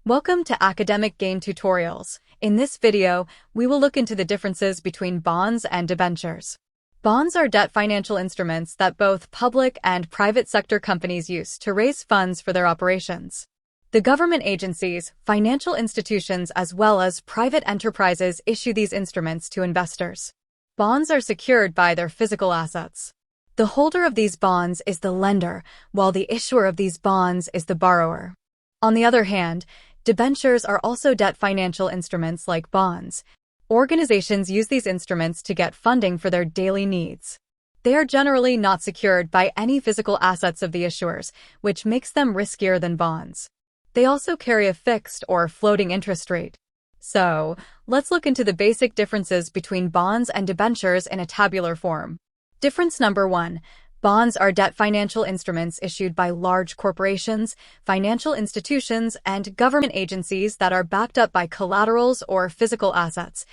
Welcome to Academic Gain Tutorials. In this video, we will look into the differences between bonds and debentures. Bonds are debt financial instruments that both public and private sector companies use to raise funds for their operations. The government agencies, financial institutions, as well as private enterprises issue these instruments to investors. Bonds are secured by their physical assets. The holder of these bonds is the lender, while the issuer of these bonds is the borrower. On the other hand, debentures are also debt financial instruments like bonds. Organizations use these instruments to get funding for their daily needs. They are generally not secured by any physical assets of the issuers, which makes them riskier than bonds. They also carry a fixed or floating interest rate. So, let's look into the basic differences between bonds and debentures in a tabular form. Difference number 1. Bonds are debt financial instruments issued by large corporations, financial institutions, and government agencies that are backed up by collaterals or physical assets,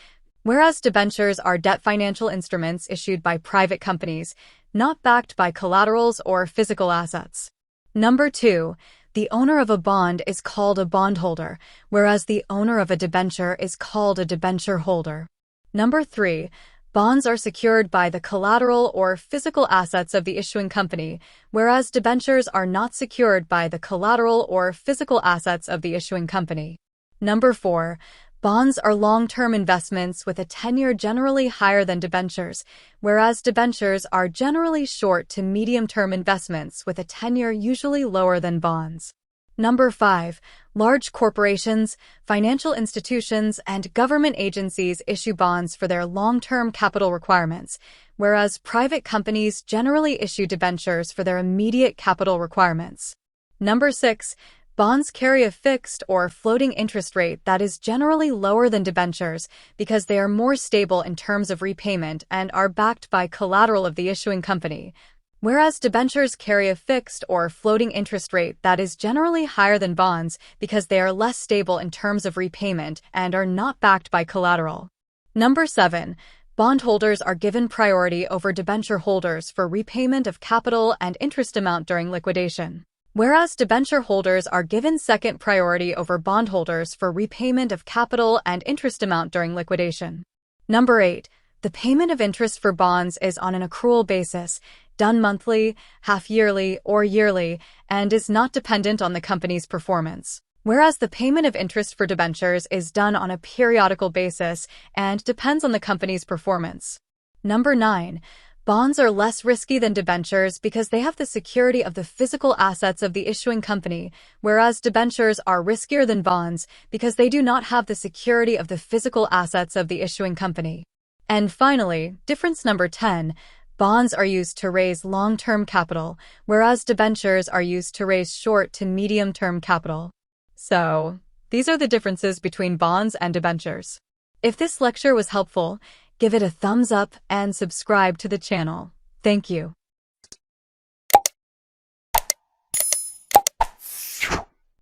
whereas debentures are debt financial instruments issued by private companies, not backed by collaterals or physical assets. Number 2. The owner of a bond is called a bondholder, whereas the owner of a debenture is called a debenture holder. Number 3. Bonds are secured by the collateral or physical assets of the issuing company, whereas debentures are not secured by the collateral or physical assets of the issuing company. Number 4. Bonds are long-term investments with a tenure generally higher than debentures, whereas debentures are generally short to medium-term investments with a tenure usually lower than bonds. Number 5. Large corporations, financial institutions, and government agencies issue bonds for their long-term capital requirements, whereas private companies generally issue debentures for their immediate capital requirements. Number 6. Bonds carry a fixed or floating interest rate that is generally lower than debentures because they are more stable in terms of repayment and are backed by collateral of the issuing company, whereas debentures carry a fixed or floating interest rate that is generally higher than bonds because they are less stable in terms of repayment and are not backed by collateral. Number 7. Bondholders are given priority over debenture holders for repayment of capital and interest amount during liquidation, whereas debenture holders are given second priority over bondholders for repayment of capital and interest amount during liquidation. Number 8. The payment of interest for bonds is on an accrual basis, done monthly, half-yearly, or yearly, and is not dependent on the company's performance, whereas the payment of interest for debentures is done on a periodical basis and depends on the company's performance. Number 9. Bonds are less risky than debentures because they have the security of the physical assets of the issuing company, whereas debentures are riskier than bonds because they do not have the security of the physical assets of the issuing company. And finally, difference number 10. Bonds are used to raise long-term capital, whereas debentures are used to raise short to medium-term capital. So, these are the differences between bonds and debentures. If this lecture was helpful, give it a thumbs up and subscribe to the channel. Thank you.